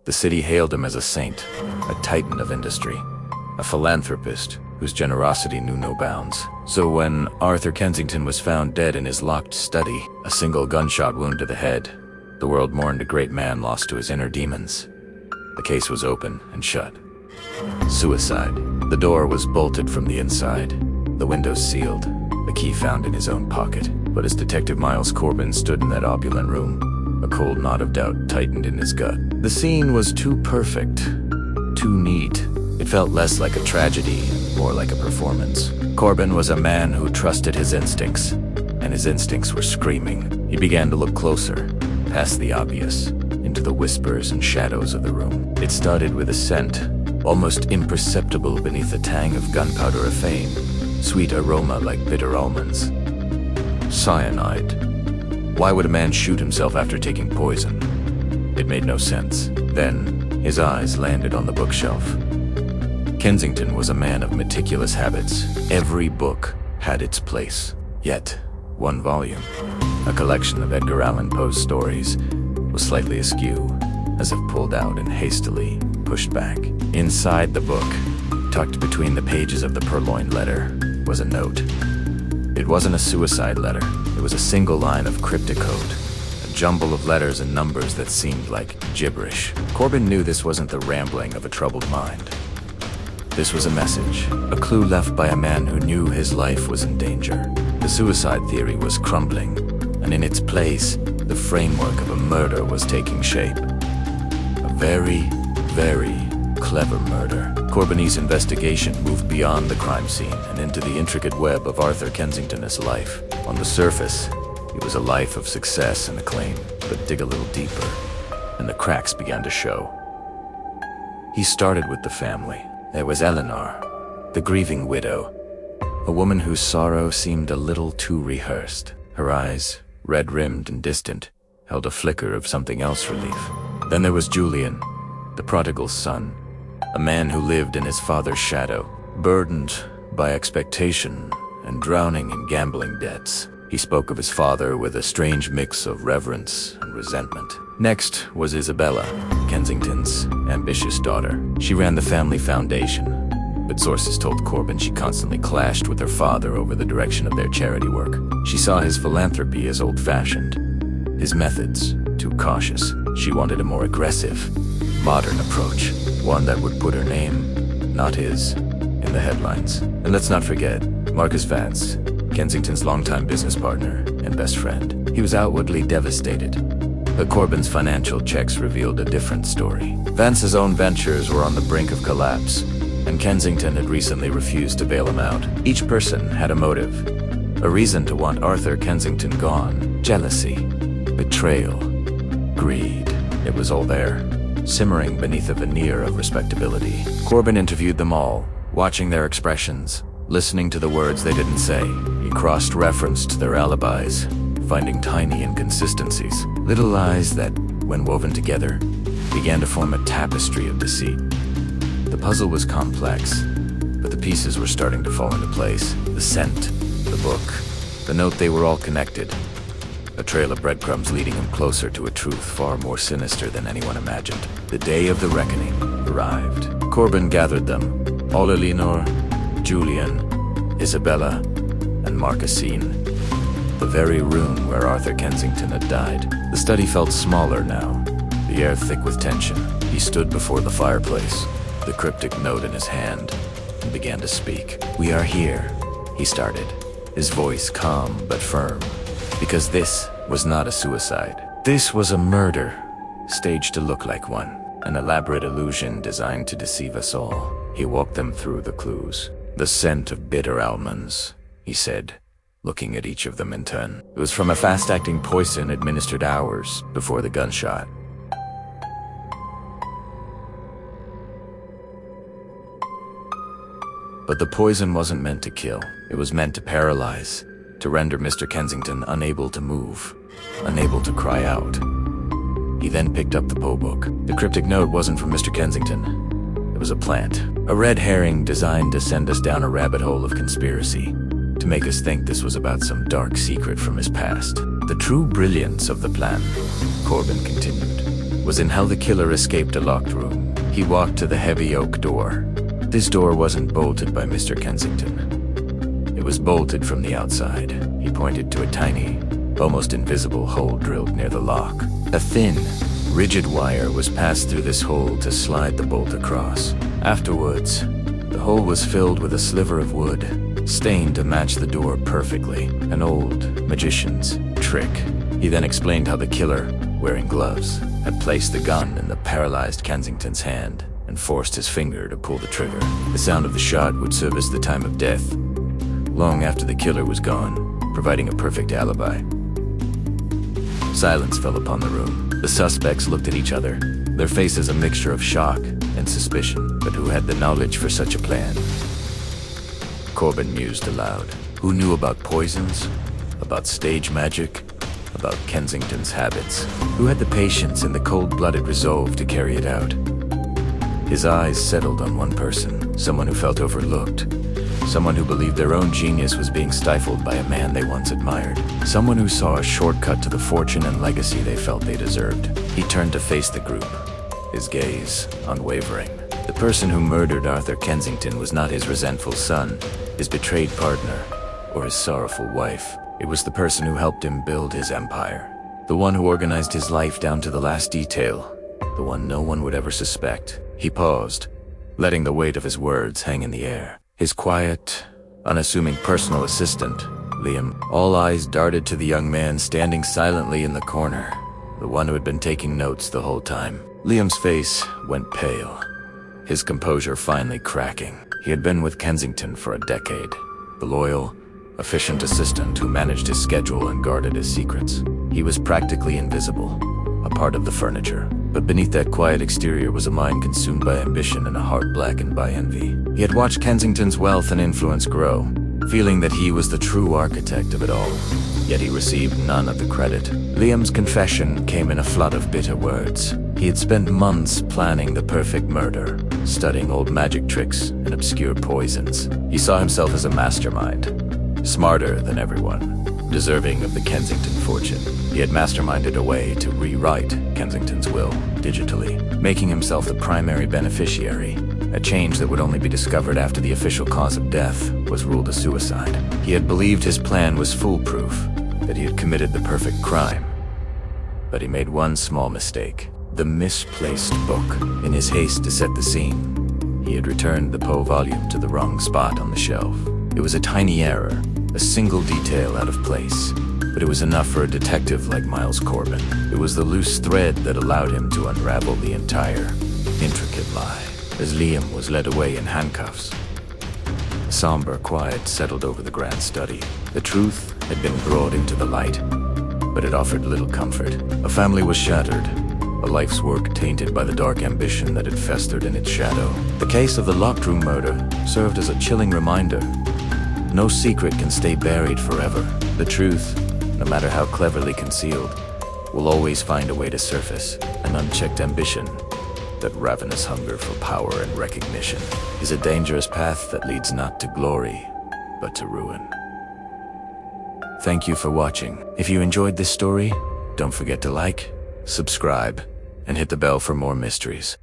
The city hailed him as a saint, a titan of industry, a philanthropist whose generosity knew no bounds. So when Arthur Kensington was found dead in his locked study, a single gunshot wound to the head, the world mourned a great man lost to his inner demons. The case was open and shut. Suicide. The door was bolted from the inside, the windows sealed, the key found in his own pocket. But as Detective Miles Corbin stood in that opulent room, a cold knot of doubt tightened in his gut. The scene was too perfect, too neat. It felt less like a tragedy, more like a performance. Corbin was a man who trusted his instincts, and his instincts were screaming. He began to look closer, past the obvious, into the whispers and shadows of the room. It started with a scent, almost imperceptible beneath the tang of gunpowder of fame, sweet aroma like bitter almonds. Cyanide. Why would a man shoot himself after taking poison? It made no sense. Then, his eyes landed on the bookshelf. Kensington was a man of meticulous habits. Every book had its place. Yet, one volume, a collection of Edgar Allan Poe's stories, was slightly askew, as if pulled out and hastily pushed back. Inside the book, tucked between the pages of the purloined letter, was a note. It wasn't a suicide letter. It was a single line of cryptic code, a jumble of letters and numbers that seemed like gibberish. Corbin knew this wasn't the rambling of a troubled mind. This was a message, a clue left by a man who knew his life was in danger. The suicide theory was crumbling, and in its place, the framework of a murder was taking shape. A very, very clever murder. Corbin's investigation moved beyond the crime scene and into the intricate web of Arthur Kensington's life. On the surface, it was a life of success and acclaim, but dig a little deeper, and the cracks began to show. He started with the family. There was Eleanor, the grieving widow, a woman whose sorrow seemed a little too rehearsed. Her eyes, red-rimmed and distant, held a flicker of something else relief. Then there was Julian, the prodigal son, a man who lived in his father's shadow, burdened by expectation and drowning in gambling debts. He spoke of his father with a strange mix of reverence and resentment. Next was Isabella, Kensington's ambitious daughter. She ran the family foundation, but sources told Corbin she constantly clashed with her father over the direction of their charity work. She saw his philanthropy as old-fashioned, his methods too cautious. She wanted a more aggressive, modern approach, one that would put her name, not his, in the headlines. And let's not forget Marcus Vance, Kensington's longtime business partner and best friend. He was outwardly devastated, but Corbin's financial checks revealed a different story. Vance's own ventures were on the brink of collapse, and Kensington had recently refused to bail him out. Each person had a motive, a reason to want Arthur Kensington gone. Jealousy, betrayal, greed. It was all there, simmering beneath a veneer of respectability. Corbin interviewed them all, watching their expressions, listening to the words they didn't say. He cross-referenced their alibis, finding tiny inconsistencies, little lies that, when woven together, began to form a tapestry of deceit. The puzzle was complex, but the pieces were starting to fall into place. The scent, the book, the note, they were all connected. A trail of breadcrumbs leading him closer to a truth far more sinister than anyone imagined. The day of the reckoning arrived. Corbin gathered them, all Eleanor, Julian, Isabella, and Marcusine. The very room where Arthur Kensington had died. The study felt smaller now, the air thick with tension. He stood before the fireplace, the cryptic note in his hand, and began to speak. "We are here," he started, his voice calm but firm, because this was not a suicide. This was a murder, staged to look like one, an elaborate illusion designed to deceive us all. He walked them through the clues. "The scent of bitter almonds," he said, looking at each of them in turn. It was from a fast-acting poison administered hours before the gunshot. But the poison wasn't meant to kill. It was meant to paralyze, to render Mr. Kensington unable to move, unable to cry out. He then picked up the Poe book. The cryptic note wasn't from Mr. Kensington. It was a plant, a red herring designed to send us down a rabbit hole of conspiracy, to make us think this was about some dark secret from his past. The true brilliance of the plan, Corbin continued, was in how the killer escaped a locked room. He walked to the heavy oak door. This door wasn't bolted by Mr. Kensington. It was bolted from the outside. He pointed to a tiny, almost invisible hole drilled near the lock. A thin, rigid wire was passed through this hole to slide the bolt across. Afterwards, the hole was filled with a sliver of wood, stained to match the door perfectly, an old magician's trick. He then explained how the killer, wearing gloves, had placed the gun in the paralyzed Kensington's hand and forced his finger to pull the trigger. The sound of the shot would serve as the time of death, long after the killer was gone, providing a perfect alibi. Silence fell upon the room. The suspects looked at each other, their faces a mixture of shock and suspicion. But who had the knowledge for such a plan? Corbin mused aloud. Who knew about poisons? About stage magic? About Kensington's habits? Who had the patience and the cold-blooded resolve to carry it out? His eyes settled on one person, someone who felt overlooked, someone who believed their own genius was being stifled by a man they once admired, someone who saw a shortcut to the fortune and legacy they felt they deserved. He turned to face the group, his gaze unwavering. The person who murdered Arthur Kensington was not his resentful son, his betrayed partner, or his sorrowful wife. It was the person who helped him build his empire, the one who organized his life down to the last detail, the one no one would ever suspect. He paused, letting the weight of his words hang in the air. His quiet, unassuming personal assistant, Liam. All eyes darted to the young man standing silently in the corner, the one who had been taking notes the whole time. Liam's face went pale, his composure finally cracking. He had been with Kensington for a decade, the loyal, efficient assistant who managed his schedule and guarded his secrets. He was practically invisible, a part of the furniture. But beneath that quiet exterior was a mind consumed by ambition and a heart blackened by envy. He had watched Kensington's wealth and influence grow, feeling that he was the true architect of it all. Yet he received none of the credit. Liam's confession came in a flood of bitter words. He had spent months planning the perfect murder, studying old magic tricks and obscure poisons. He saw himself as a mastermind, smarter than everyone, deserving of the Kensington fortune. He had masterminded a way to rewrite Kensington's will digitally, making himself the primary beneficiary, a change that would only be discovered after the official cause of death was ruled a suicide. He had believed his plan was foolproof, that he had committed the perfect crime. But he made one small mistake: the misplaced book. In his haste to set the scene, he had returned the Poe volume to the wrong spot on the shelf. It was a tiny error, a single detail out of place, but it was enough for a detective like Miles Corbin. It was the loose thread that allowed him to unravel the entire, intricate lie. As Liam was led away in handcuffs, a somber quiet settled over the grand study. The truth had been brought into the light, but it offered little comfort. A family was shattered, a life's work tainted by the dark ambition that had festered in its shadow. The case of the locked room murder served as a chilling reminder. No secret can stay buried forever. The truth, no matter how cleverly concealed, will always find a way to surface. An unchecked ambition, that ravenous hunger for power and recognition, is a dangerous path that leads not to glory, but to ruin. Thank you for watching. If you enjoyed this story, don't forget to like, subscribe, and hit the bell for more mysteries.